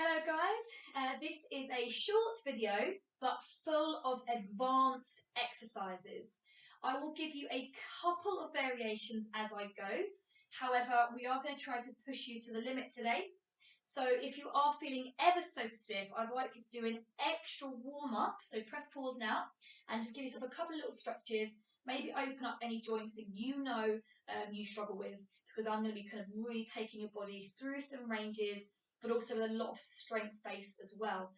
Hello guys, this is a short video but full of advanced exercises. I will give you a couple of variations as I go. However, we are going to try to push you to the limit today. So if you are feeling ever so stiff, I'd like you to do an extra warm-up. So press pause now and just give yourself a couple of little stretches. Maybe open up any joints that you know you struggle with, because I'm going to be kind of really taking your body through some ranges, but also with a lot of strength based as well.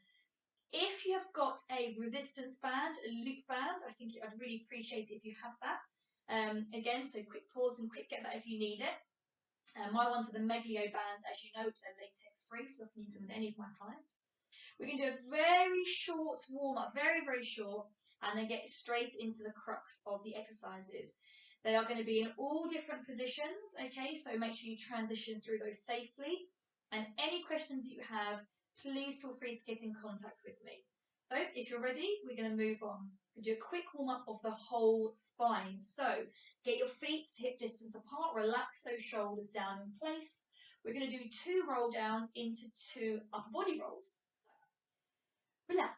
If you have got a resistance band, a loop band, I think I'd really appreciate it if you have that. Again, so quick pause and quick get that if you need it. My ones are the Meglio bands, as you know, which are latex free, so I can use them with any of my clients. We can do a very short warm up, very, very short, and then get straight into the crux of the exercises. They are going to be in all different positions, okay? So make sure you transition through those safely. And any questions that you have, please feel free to get in contact with me. So if you're ready, we're going to move on. We'll do a quick warm up of the whole spine. So get your feet to hip distance apart, relax those shoulders down in place. We're going to do 2 roll downs into 2 upper body rolls. Relax,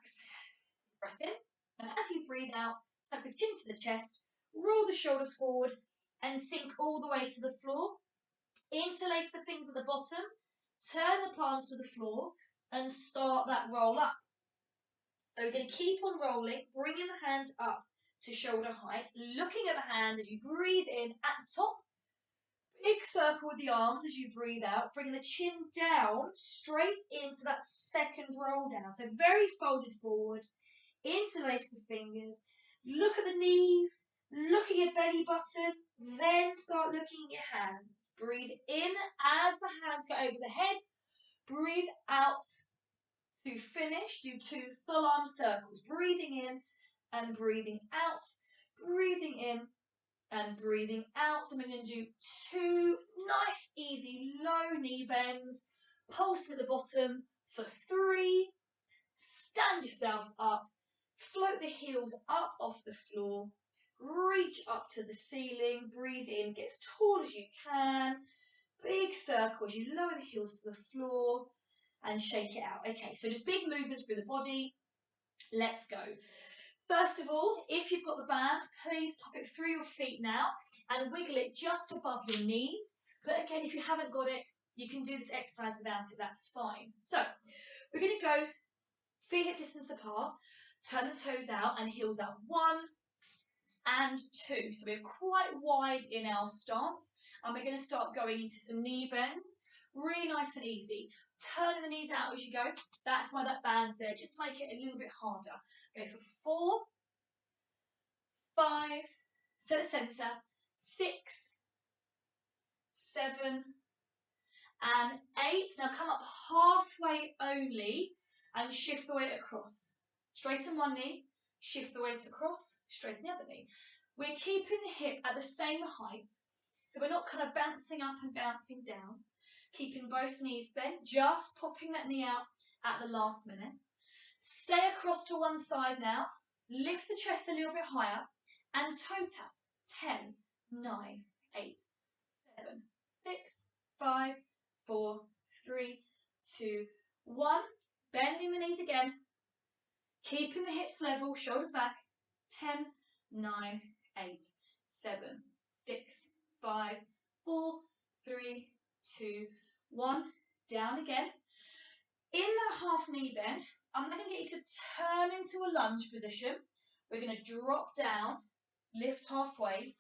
breath in, and as you breathe out, tuck the chin to the chest, roll the shoulders forward, and sink all the way to the floor. Interlace the fingers at the bottom, turn the palms to the floor, and start that roll up. So we're going to keep on rolling, bringing the hands up to shoulder height, looking at the hand as you breathe in at the top. Big circle with the arms as you breathe out, bringing the chin down straight into that second roll down. So very folded forward, interlace the fingers, look at the knees, look at your belly button, then start looking at your hands. Breathe in as the hands go over the head, breathe out to finish, do 2 full arm circles, breathing in and breathing out, breathing in and breathing out. So we're going to do 2 nice, easy, low knee bends, pulsing at the bottom for 3. Stand yourself up, float the heels up off the floor, reach up to the ceiling, breathe in, get as tall as you can, big circle as you lower the heels to the floor and shake it out. Okay, so just big movements through the body. Let's go. First of all, if you've got the band, please pop it through your feet now and wiggle it just above your knees. But again, if you haven't got it, you can do this exercise without it, that's fine. So we're going to go feet hip distance apart, turn the toes out and heels out. 1 and 2. So we're quite wide in our stance, and we're going to start going into some knee bends. Really nice and easy. Turning the knees out as you go. That's why that band's there, just to make it a little bit harder. Go for 4, 5, set the centre, 6, 7, and 8. Now come up halfway only and shift the weight across. Straighten one knee, shift the weight across, straighten the other knee. We're keeping the hip at the same height, so we're not kind of bouncing up and bouncing down. Keeping both knees bent, just popping that knee out at the last minute. Stay across to one side now, lift the chest a little bit higher, and toe tap. 10, 9, 8, 7, 6, 5, 4, 3, 2, 1. Bending the knees again. Keeping the hips level, shoulders back. 10, 9, 8, 7, 6, 5, 4, 3, 2, 1. Down again. In that half knee bend, I'm going to get you to turn into a lunge position. We're going to drop down, lift halfway,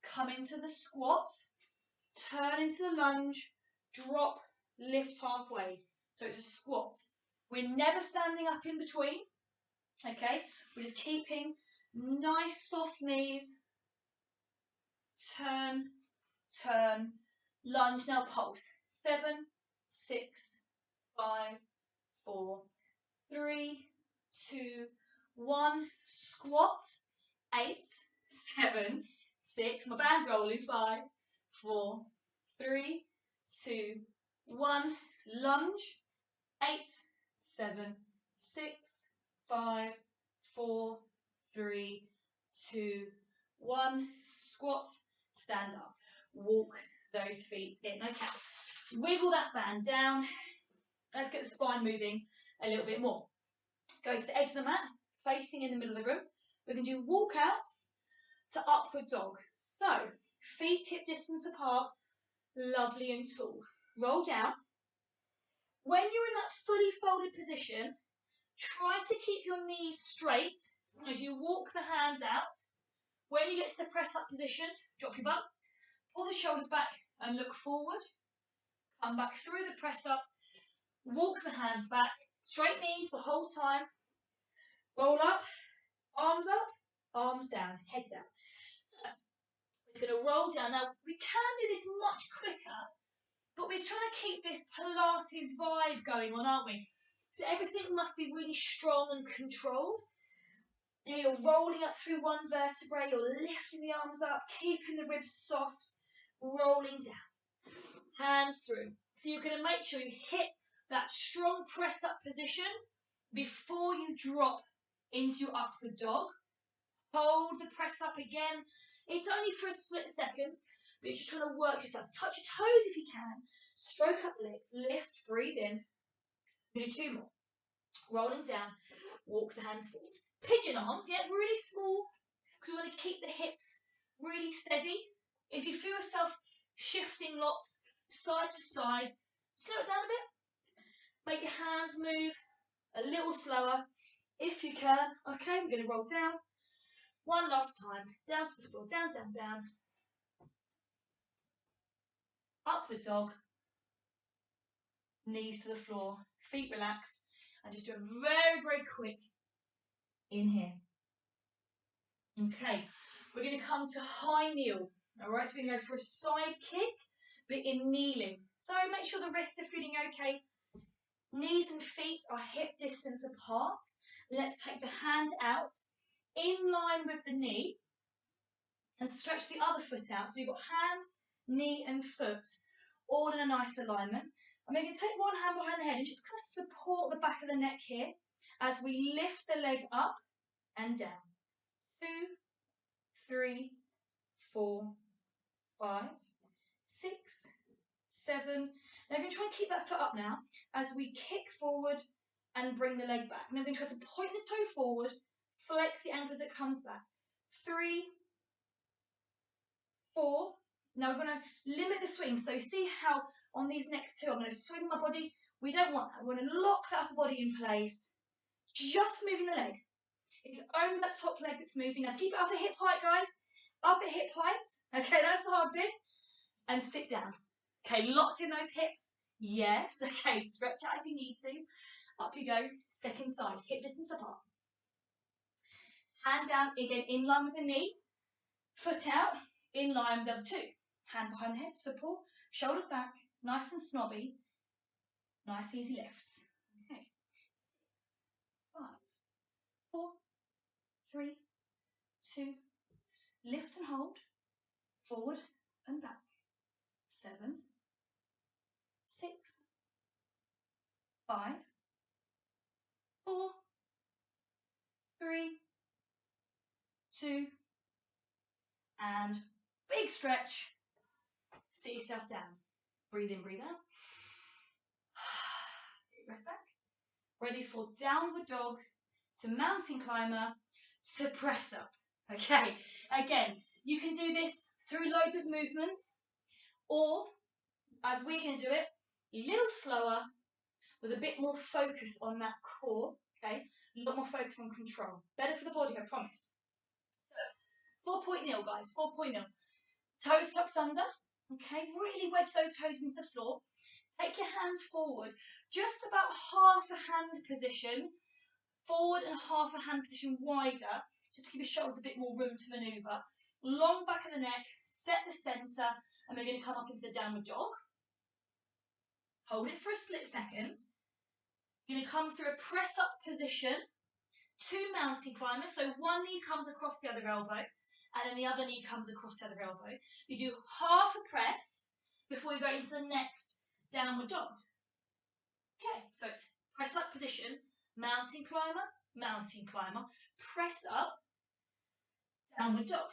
come into the squat, turn into the lunge, drop, lift halfway. So it's a squat. We're never standing up in between. Okay, we're just keeping nice soft knees. Turn, turn, lunge. Now pulse. 7, 6, 5, 4, 3, 2, 1. Squat. 8, 7, 6. My band's rolling. 5, 4, 3, 2, 1. Lunge. 8, 7, 6, 5, 4, 3, 2, 1. Squat, stand up. Walk those feet in. Okay. Wiggle that band down. Let's get the spine moving a little bit more. Go to the edge of the mat, facing in the middle of the room. We're going to do walkouts to upward dog. So, feet hip distance apart, lovely and tall. Roll down. When you're in that fully folded position, try to keep your knees straight as you walk the hands out. When you get to the press up position, drop your butt, pull the shoulders back and look forward. Come back through the press up, walk the hands back, straight knees the whole time. Roll up, arms down, head down. We're going to roll down. Now, we can do this much quicker, but we're trying to keep this Pilates vibe going on, aren't we? So everything must be really strong and controlled. You're rolling up through one vertebrae, you're lifting the arms up, keeping the ribs soft, rolling down. Hands through. So you're going to make sure you hit that strong press up position before you drop into upward dog. Hold the press up again. It's only for a split second, but you're just trying to work yourself. Touch your toes if you can. Stroke up the legs. Lift, breathe in. We do 2 more. Rolling down. Walk the hands forward. Pigeon arms, yeah, really small, because we want to keep the hips really steady. If you feel yourself shifting lots, side to side, slow it down a bit. Make your hands move a little slower, if you can. Okay, we're going to roll down. One last time, down to the floor, down, down, down. Upward dog. Knees to the floor, feet relaxed, and just do a very, very quick inhale. Okay, we're going to come to high kneel. All right, so we're going to go for a side kick, but in kneeling. So make sure the wrists are feeling okay. Knees and feet are hip distance apart. Let's take the hand out in line with the knee and stretch the other foot out. So we've got hand, knee and foot all in a nice alignment. And we're going to take one hand behind the head and just kind of support the back of the neck here as we lift the leg up and down. 2, 3, 4, 5, 6, 7. Now we're going to try and keep that foot up now as we kick forward and bring the leg back. Now we're going to try to point the toe forward, flex the ankle as it comes back. 3, 4. Now we're going to limit the swing. So see how on these next 2, I'm going to swing my body. We don't want that. We're going to lock that upper body in place, just moving the leg. It's only that top leg that's moving. Now keep it up at hip height, guys. Up at hip height. Okay, that's the hard bit. And sit down. Okay, lots in those hips. Yes. Okay, stretch out if you need to. Up you go. Second side, hip distance apart. Hand down, again, in line with the knee. Foot out, in line with the other 2. Hand behind the head, support. Shoulders back, nice and snobby. Nice, easy lifts. Okay. 5, 4, 3, 2. Lift and hold. Forward and back. 7, 6, 5, 4, 3, 2, and big stretch. Sit yourself down. Breathe in, breathe out. Get your breath back. Ready for downward dog to mountain climber to press up. Okay, again, you can do this through loads of movements, or as we're going to do it, a little slower with a bit more focus on that core. Okay, a lot more focus on control. Better for the body, I promise. So, 4-point kneel, guys, 4-point kneel. Toes tucked under. Okay, really wedge those toes into the floor. Take your hands forward, just about half a hand position, forward and half a hand position wider, just to give your shoulders a bit more room to manoeuvre. Long back of the neck, set the centre, and we're going to come up into the downward dog. Hold it for a split second. You're going to come through a press up position, 2 mountain climbers, so one knee comes across the other elbow, and then the other knee comes across the other elbow. You do half a press before you go into the next downward dog. Okay, so it's press up position, mountain climber, press up, downward dog.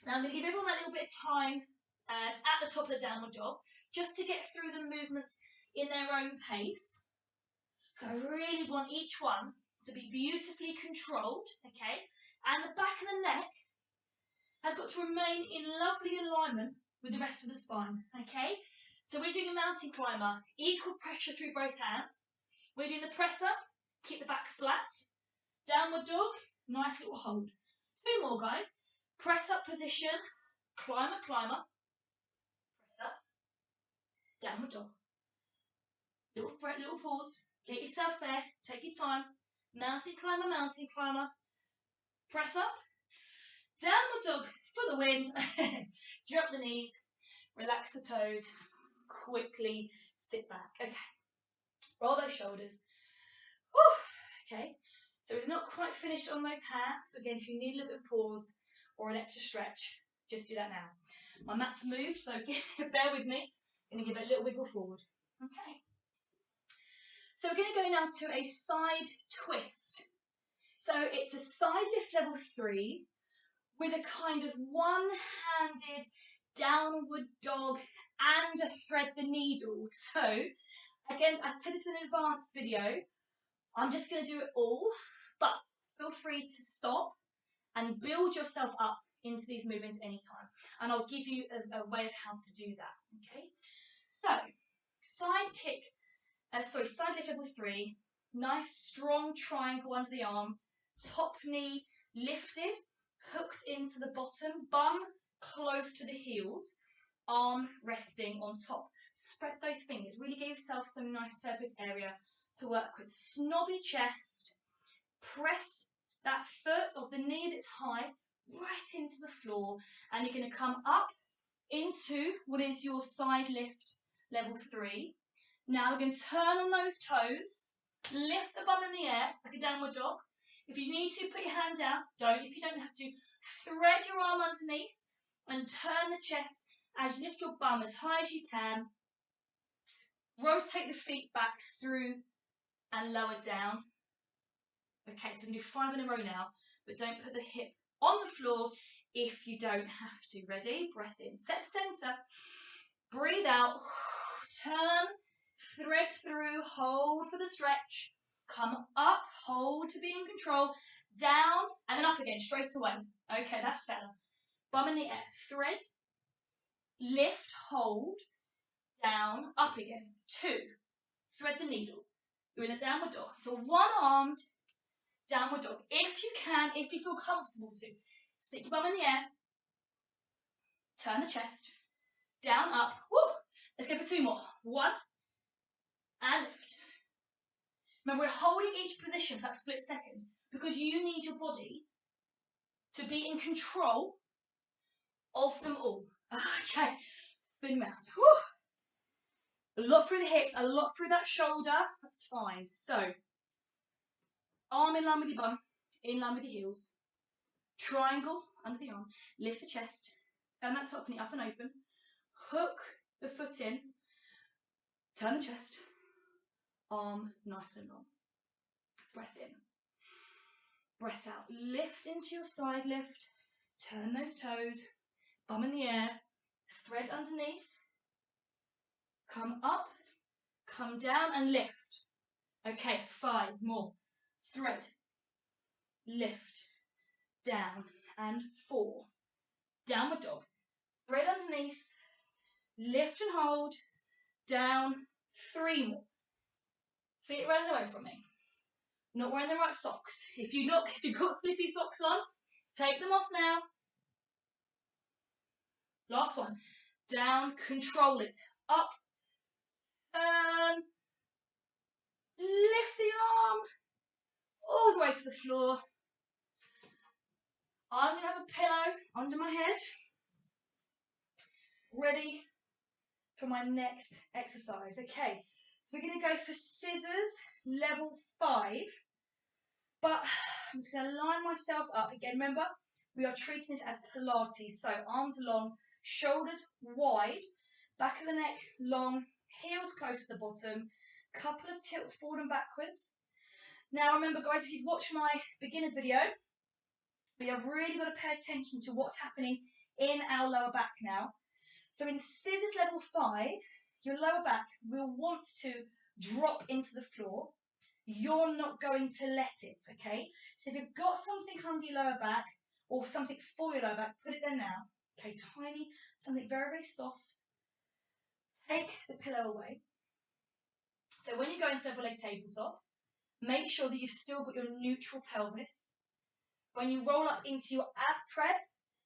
Now I'm going to give everyone that little bit of time at the top of the downward dog, just to get through the movements in their own pace. So I really want each one to be beautifully controlled, okay? And the back of the neck has got to remain in lovely alignment with the rest of the spine, okay? So we're doing a mountain climber, equal pressure through both hands. We're doing the press up, keep the back flat. Downward dog, nice little hold. 2 more, guys. Press up position, climber, climber. Press up, downward dog. Little pause. Get yourself there. Take your time. Mountain climber, mountain climber. Press up. Downward dog for the win. Drop the knees. Relax the toes. Quickly sit back. Okay. Roll those shoulders. Whew. Okay. So it's not quite finished on those hats. Again, if you need a little bit of pause or an extra stretch, just do that now. My mat's moved, so bear with me. I'm going to give it a little wiggle forward. Okay. So we're going to go now to a side twist. So it's a side lift level 3 with a kind of one-handed downward dog and a thread the needle. So again, I said it's an advanced video. I'm just going to do it all, but feel free to stop and build yourself up into these movements anytime. And I'll give you a way of how to do that, okay? So, side lift level 3, nice strong triangle under the arm, top knee lifted, hooked into the bottom, bum close to the heels, arm resting on top. Spread those fingers, really give yourself some nice surface area to work with. Snobby chest, press that foot of the knee that's high right into the floor, and you're going to come up into what is your side lift level 3. Now we're going to turn on those toes, lift the bum in the air like a downward dog. If you need to, put your hand down. Don't if you don't have to. Thread your arm underneath and turn the chest as you lift your bum as high as you can. Rotate the feet back through and lower down. Okay, so we can do 5 in a row now, but don't put the hip on the floor if you don't have to. Ready? Breath in. Set center. Breathe out. Turn. Thread through. Hold for the stretch. Come up. Hold to be in control. Down and then up again straight away. Okay, that's better. Bum in the air. Thread. Lift. Hold. Down. Up again. 2. Thread the needle. You're in a downward dog. So one-armed downward dog. If you can, if you feel comfortable to, stick your bum in the air. Turn the chest. Down, up. Woo! Let's go for 2 more. 1 and lift. Remember, we're holding each position for that split second because you need your body to be in control of them all. Okay, spin round. Woo! A lot through the hips, a lot through that shoulder. That's fine. So, arm in line with your bum, in line with your heels. Triangle under the arm. Lift the chest. Turn that top knee up and open. Hook the foot in. Turn the chest. Arm nice and long. Breath in. Breath out. Lift into your side lift. Turn those toes. Bum in the air. Thread underneath. Come up. Come down and lift. Okay, 5 more. Thread. Lift. Down. And 4. Downward dog. Thread underneath. Lift and hold. Down. 3 more. Feet running away from me. Not wearing the right socks. If you've got slippy socks on, take them off now. Last one. Down, control it. Up. Turn. Lift the arm. All the way to the floor. I'm going to have a pillow under my head. Ready for my next exercise. Okay, so we're going to go for scissors level 5. But I'm just going to line myself up. Again, remember, we are treating this as Pilates. So arms long, shoulders wide, back of the neck long, heels close to the bottom, couple of tilts forward and backwards. Now remember, guys, if you've watched my beginners video, we have really got to pay attention to what's happening in our lower back now. So in scissors level 5, your lower back will want to drop into the floor. You're not going to let it, okay? So if you've got something under your lower back or something for your lower back, put it there now. Okay, tiny, something very, very soft. Take the pillow away. So when you go into double leg tabletop, make sure that you've still got your neutral pelvis. When you roll up into your ab prep,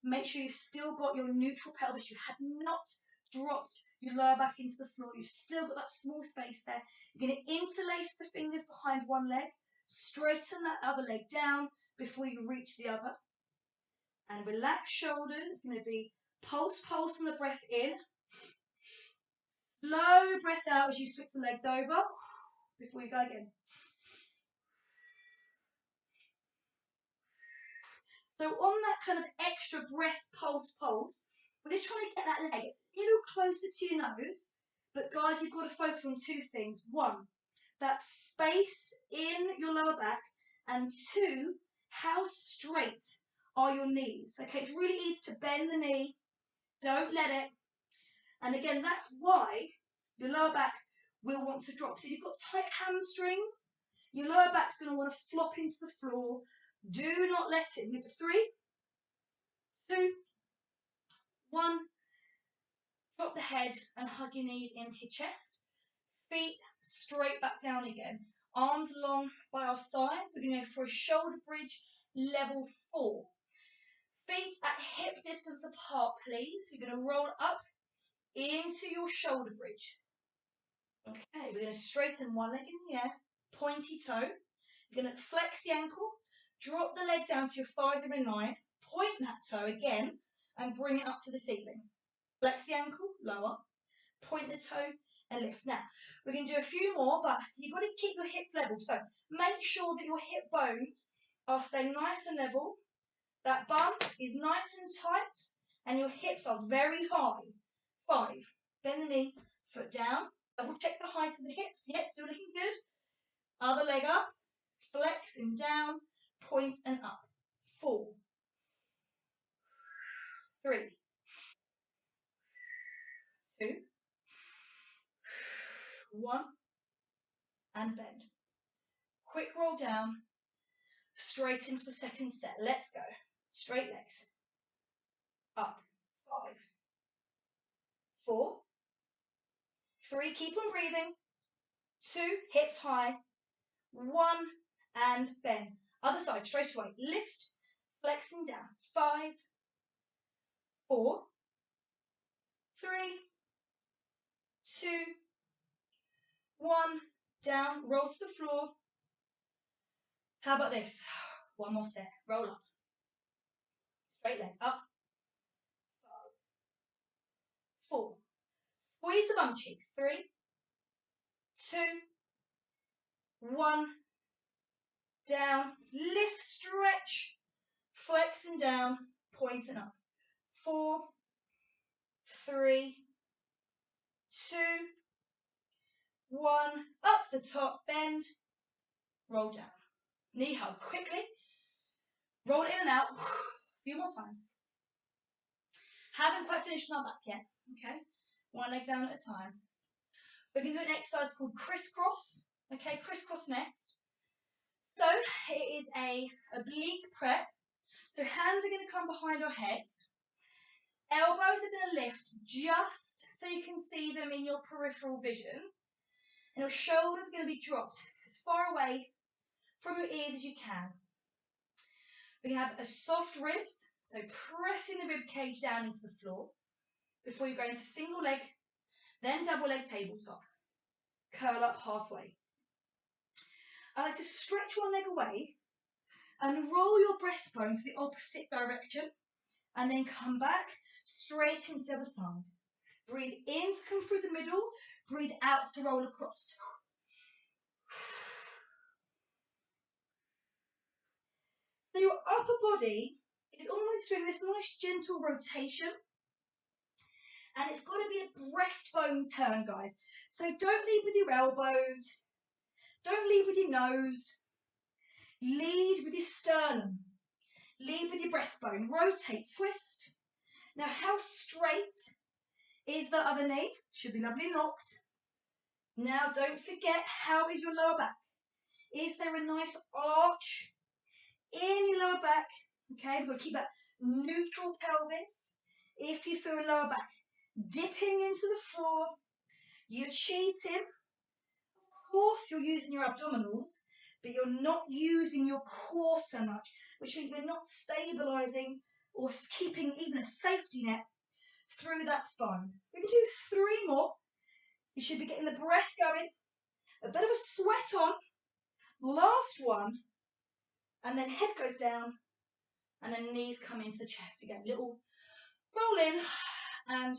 make sure you've still got your neutral pelvis. You have not dropped your lower back into the floor. You've still got that small space there. You're going to interlace the fingers behind one leg, straighten that other leg down before you reach the other. And relax shoulders. It's going to be pulse, pulse on the breath in. Slow breath out as you switch the legs over before you go again. So on that kind of extra breath, pulse, we're just trying to get that leg a little closer to your nose. But guys, you've got to focus on two things. One, that space in your lower back. And two, how straight are your knees. Okay, it's really easy to bend the knee. Don't let it. And again, that's why your lower back will want to drop. So if you've got tight hamstrings, your lower back's going to want to flop into the floor. Do not let it. With 3, 2, 1. Drop the head and hug your knees into your chest. Feet straight back down again. Arms along by our sides. We're going to go for a shoulder bridge, level 4. Feet at hip distance apart, please. You're going to roll up into your shoulder bridge. Okay, we're going to straighten one leg in the air, pointy toe. You're going to flex the ankle, drop the leg down so your thighs are in line, point that toe again, and bring it up to the ceiling. Flex the ankle, lower, point the toe, and lift. Now, we're going to do a few more, but you've got to keep your hips level. So make sure that your hip bones are staying nice and level, that bum is nice and tight, and your hips are very high. 5, bend the knee, foot down, double check the height of the hips. Yep, still looking good. Other leg up, flex and down, point and up. 4, 3, 2, 1, and bend. Quick roll down, straight into the second set. Let's go. Straight legs. Up. 5, 4, 3, keep on breathing. 2, hips high. 1, and bend. Other side, straight away. Lift, flexing down. 5, 4, 3, 2, 1, down, roll to the floor. How about this? One more set. Roll up. Straight leg. Up. 5, 4. Squeeze the bum cheeks. 3, 2, 1. Down. Lift, stretch. Flex and down. Point and up. 4, 3, 2, 1. Up to the top. Bend. Roll down. Knee hug quickly. Roll it in and out. A few more times. Haven't quite finished on our back yet. Okay. One leg down at a time. We're going to do an exercise called crisscross. Okay, crisscross next. So it is a oblique prep. So hands are going to come behind our heads. Elbows are going to lift just so you can see them in your peripheral vision. And your shoulders are going to be dropped as far away from your ears as you can. We have a soft ribs, so pressing the rib cage down into the floor before you go into single leg, then double leg tabletop. Curl up halfway. I like to stretch one leg away and roll your breastbone to the opposite direction and then come back straight into the other side. Breathe in to come through the middle, breathe out to roll across. So your upper body is almost doing this nice gentle rotation. And it's got to be a breastbone turn, guys. So don't lead with your elbows. Don't lead with your nose. Lead with your sternum. Lead with your breastbone. Rotate, twist. Now, how straight is the other knee? Should be lovely locked. Now don't forget, how is your lower back? Is there a nice arch in your lower back? Okay, we've got to keep that neutral pelvis. If you feel lower back dipping into the floor, you're cheating. Of course, you're using your abdominals, but you're not using your core so much, which means we're not stabilizing or keeping even a safety net through that spine. We can do 3 more. You should be getting the breath going, a bit of a sweat on. Last one, and then head goes down, and then knees come into the chest again. Little roll in and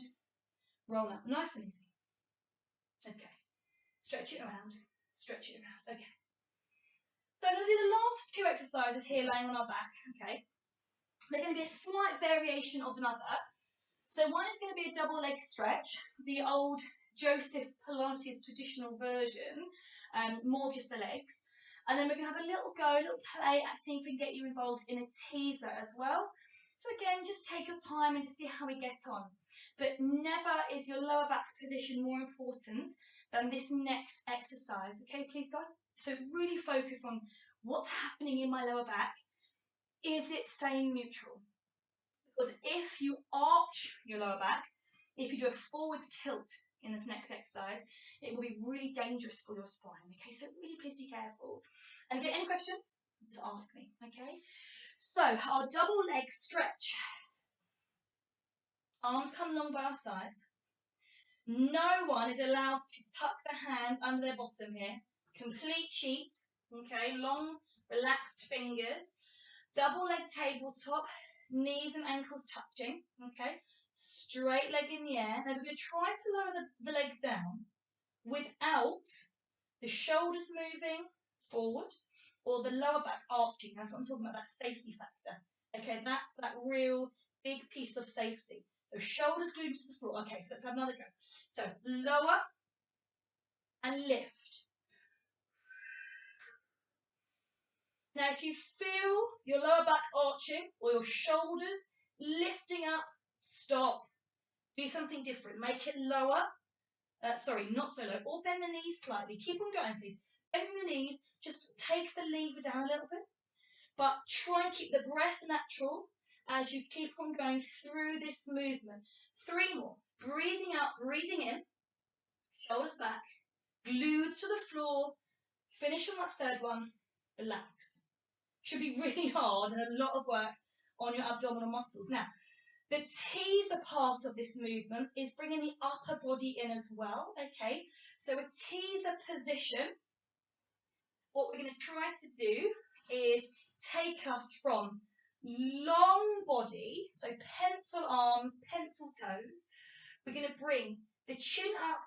roll out. Nice and easy. Okay. Stretch it around. Stretch it around. Okay. So I'm going to do the last 2 exercises here laying on our back. Okay. They're going to be a slight variation of another. So one is going to be a double leg stretch, the old Joseph Pilates traditional version, more of just the legs. And then we're going to have a little go, a little play at seeing if we can get you involved in a teaser as well. So again, just take your time and just see how we get on. But never is your lower back position more important than this next exercise. Okay, please guys? So really focus on what's happening in my lower back. Is it staying neutral? Because if you arch your lower back, if you do a forwards tilt in this next exercise, it will be really dangerous for your spine. Okay, so really please be careful. And if you have any questions, just ask me. Okay, so our double leg stretch. Arms come along by our sides. No one is allowed to tuck the hands under their bottom here. Complete sheet. Okay, long, relaxed fingers. Double leg tabletop. Knees and ankles touching, okay? Straight leg in the air. Now we're going to try to lower the legs down without the shoulders moving forward or the lower back arching. That's what I'm talking about, that safety factor. Okay, that's that real big piece of safety. So shoulders glued to the floor. Okay, so let's have another go. So lower and lift. Now, if you feel your lower back arching or your shoulders lifting up, stop. Do something different. Make it lower. Sorry, not so low. Or bend the knees slightly. Keep on going, please. Bending the knees just takes the lever down a little bit. But try and keep the breath natural as you keep on going through this movement. 3 more. Breathing out, breathing in. Shoulders back. Glued to the floor. Finish on that 3rd one. Relax. Should be really hard and a lot of work on your abdominal muscles. Now, the teaser part of this movement is bringing the upper body in as well, okay? So a teaser position, what we're going to try to do is take us from long body, so pencil arms, pencil toes. We're going to bring the chin up,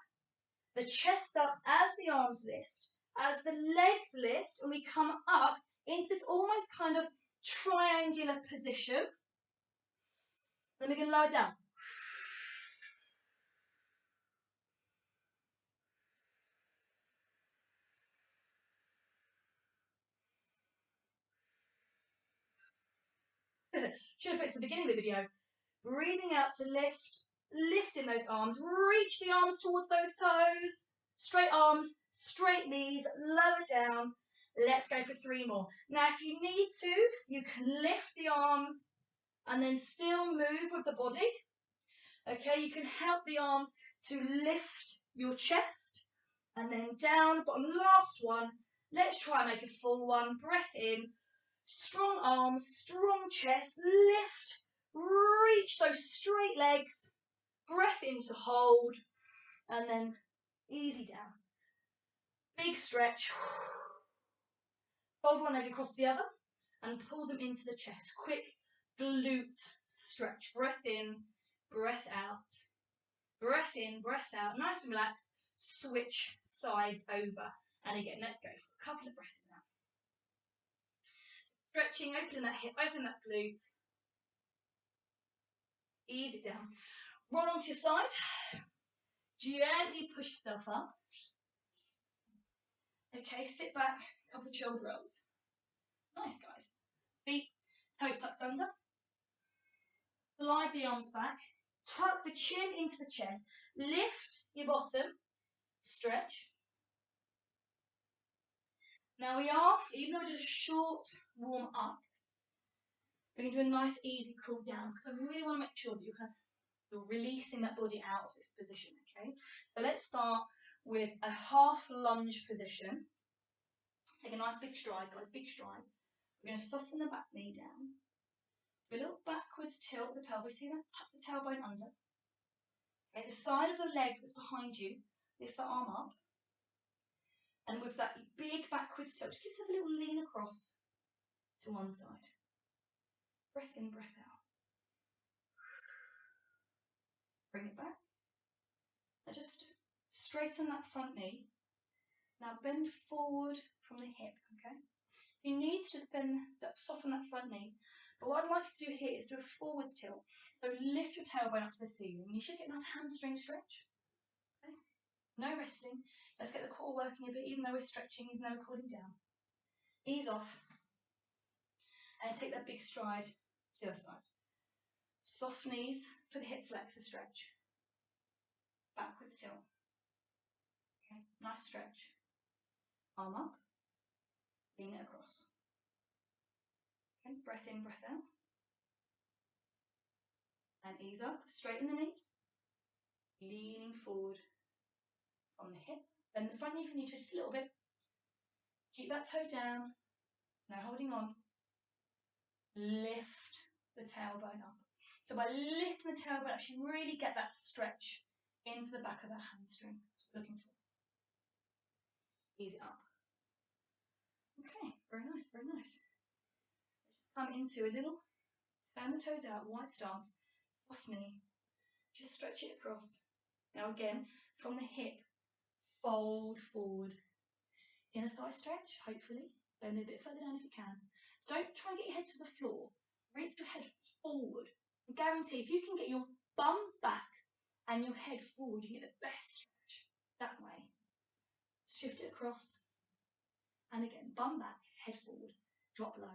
the chest up as the arms lift, as the legs lift, and we come up into this almost kind of triangular position. Then we're going to lower down. Should have put it at the beginning of the video. Breathing out to lift, lifting those arms. Reach the arms towards those toes. Straight arms, straight knees, lower down. Let's go for 3 more. Now, if you need to, you can lift the arms and then still move with the body. Okay, you can help the arms to lift your chest and then down. Bottom last one. Let's try and make a full one. Breath in. Strong arms, strong chest. Lift. Reach those straight legs. Breath in to hold. And then easy down. Big stretch. Fold one leg across the other and pull them into the chest. Quick glute stretch. Breath in, breath out. Breath in, breath out. Nice and relaxed. Switch sides over. And again, let's go for a couple of breaths now. Stretching, opening that hip, opening that glute. Ease it down. Roll onto your side. Gently push yourself up. Okay, sit back, a couple of shoulder rolls. Nice, guys. Feet, toes tucked under. Slide the arms back. Tuck the chin into the chest. Lift your bottom. Stretch. Now we are, even though we did a short warm up, we're going to do a nice easy cool down because I really want to make sure that you're releasing that body out of this position, okay? So let's start with a half lunge position. Take a nice big stride, guys, big stride. We're going to soften the back knee down. A little backwards tilt the pelvis. See that? Tuck the tailbone under. Okay, the side of the leg that's behind you, lift the arm up. And with that big backwards tilt, just give yourself a little lean across to one side. Breath in, breath out. Bring it back. Now just straighten that front knee. Now bend forward from the hip, okay? You need to just soften that front knee. But what I'd like you to do here is do a forwards tilt. So lift your tailbone up to the ceiling. You should get a nice hamstring stretch. Okay? No resting. Let's get the core working a bit, even though we're stretching, even though we're cooling down. Ease off. And take that big stride to the other side. Soft knees for the hip flexor stretch. Backwards tilt. Okay, nice stretch. Arm up. Lean it across. Okay, breath in, breath out. And ease up. Straighten the knees. Leaning forward from the hip. Bend the front knee if you need to, just a little bit. Keep that toe down. Now holding on. Lift the tailbone up. So by lifting the tailbone up, you really get that stretch into the back of that hamstring. That's what we're looking for. Ease it up. Okay, very nice, very nice. Let's just come into a little, turn the toes out, wide stance, soft knee. Just stretch it across. Now again, from the hip, fold forward. Inner thigh stretch, hopefully. Bend it a bit further down if you can. Don't try and get your head to the floor. Reach your head forward. I guarantee if you can get your bum back and your head forward, you get the best stretch that way. Shift it across. And again, bum back, head forward, drop low.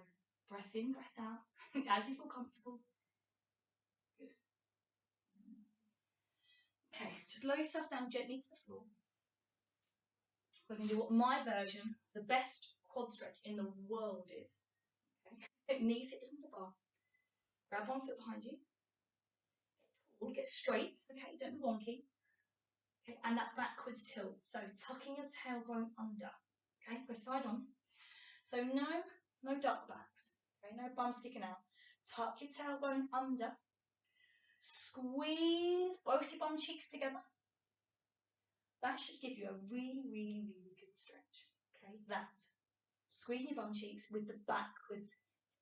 Breath in, breath out, as you feel comfortable. Good. Okay, just lower yourself down gently to the floor. We're going to do what my version, the best quad stretch in the world is. Okay? Knees hip distance apart. Grab one foot behind you. Get straight, okay, don't be wonky. Okay, and that backwards tilt. So tucking your tailbone under. Okay, go side on. So no duck backs. Okay, no bum sticking out. Tuck your tailbone under. Squeeze both your bum cheeks together. That should give you a really, really, really good stretch. Okay, that. Squeeze your bum cheeks with the backwards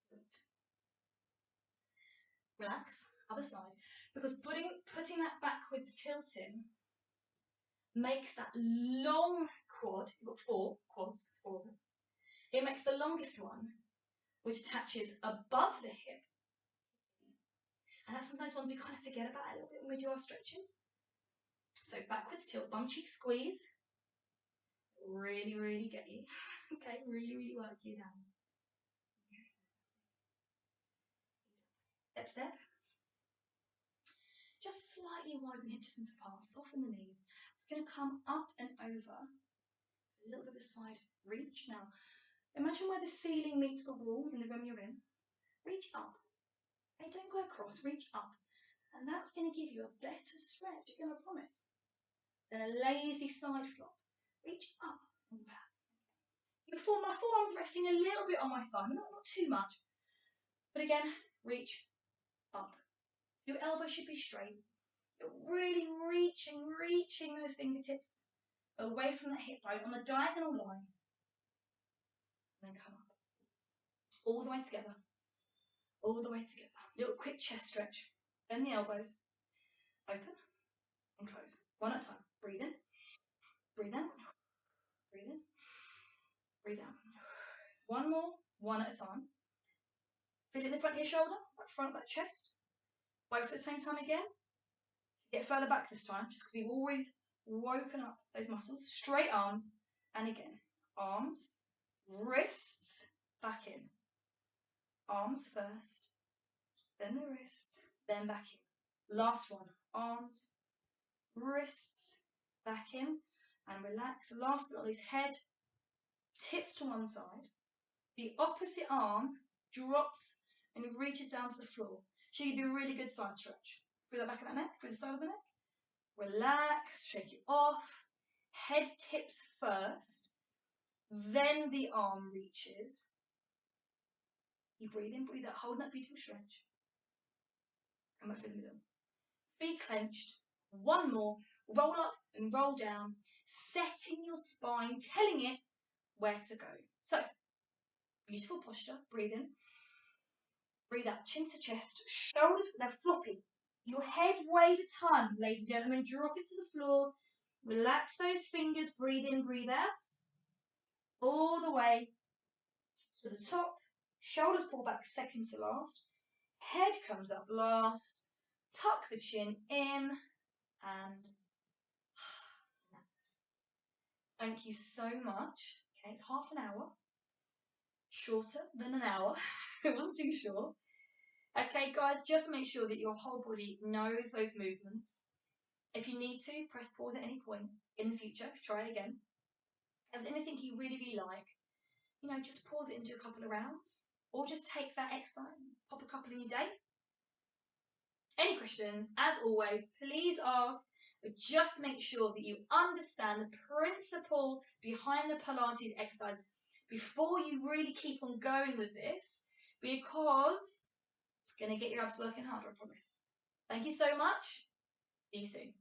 tilt. Relax, other side. Because putting that backwards tilt in makes that long quad, you've got 4 quads, 4 of them. It makes the longest one, which attaches above the hip. And that's one of those ones we kind of forget about a little bit when we do our stretches. So backwards tilt, bum cheek squeeze. Really, really get you. Okay, really, really work you down. Step, step. Just slightly widen hip distance apart, soften the knees. I'm just going to come up and over, a little bit of a side reach. Now, imagine where the ceiling meets the wall in the room you're in. Reach up. Okay, don't go across, reach up. And that's going to give you a better stretch, again, I promise, than a lazy side flop. Reach up and back. My forearm's resting a little bit on my thigh, not too much. But again, reach up. Your elbow should be straight. You're really reaching those fingertips away from the hip bone on the diagonal line. And then come up. All the way together. All the way together. Little quick chest stretch. Bend the elbows. Open and close. One at a time. Breathe in. Breathe out. Breathe in. Breathe out. One more. One at a time. Feel it in the front of your shoulder. Right front of that chest. Both at the same time again. Get further back this time, just because we've always woken up those muscles. Straight arms, and again, arms, wrists, back in. Arms first, then the wrists, then back in. Last one, arms, wrists, back in, and relax. Last but not least, head tips to one side. The opposite arm drops and reaches down to the floor. So you do a really good side stretch. Through the back of that neck, through the side of the neck. Relax, shake it off. Head tips first, then the arm reaches. You breathe in, breathe out, hold that beautiful stretch. Come back to the middle. Feet clenched. One more. Roll up and roll down, setting your spine, telling it where to go. So, beautiful posture. Breathe in. Breathe out, chin to chest, shoulders, they're floppy. Your head weighs a ton, ladies and gentlemen. Drop it to the floor. Relax those fingers. Breathe in, breathe out. All the way to the top. Shoulders pull back second to last. Head comes up last. Tuck the chin in and relax. Thank you so much. Okay, it's half an hour. Shorter than an hour. It wasn't too short. Okay, guys, just make sure that your whole body knows those movements. If you need to, press pause at any point in the future. Try it again. If there's anything you really, really like, just pause it and do a couple of rounds. Or just take that exercise and pop a couple in your day. Any questions, as always, please ask. But just make sure that you understand the principle behind the Pilates exercise before you really keep on going with this, because it's going to get your abs working harder, I promise. Thank you so much. See you soon.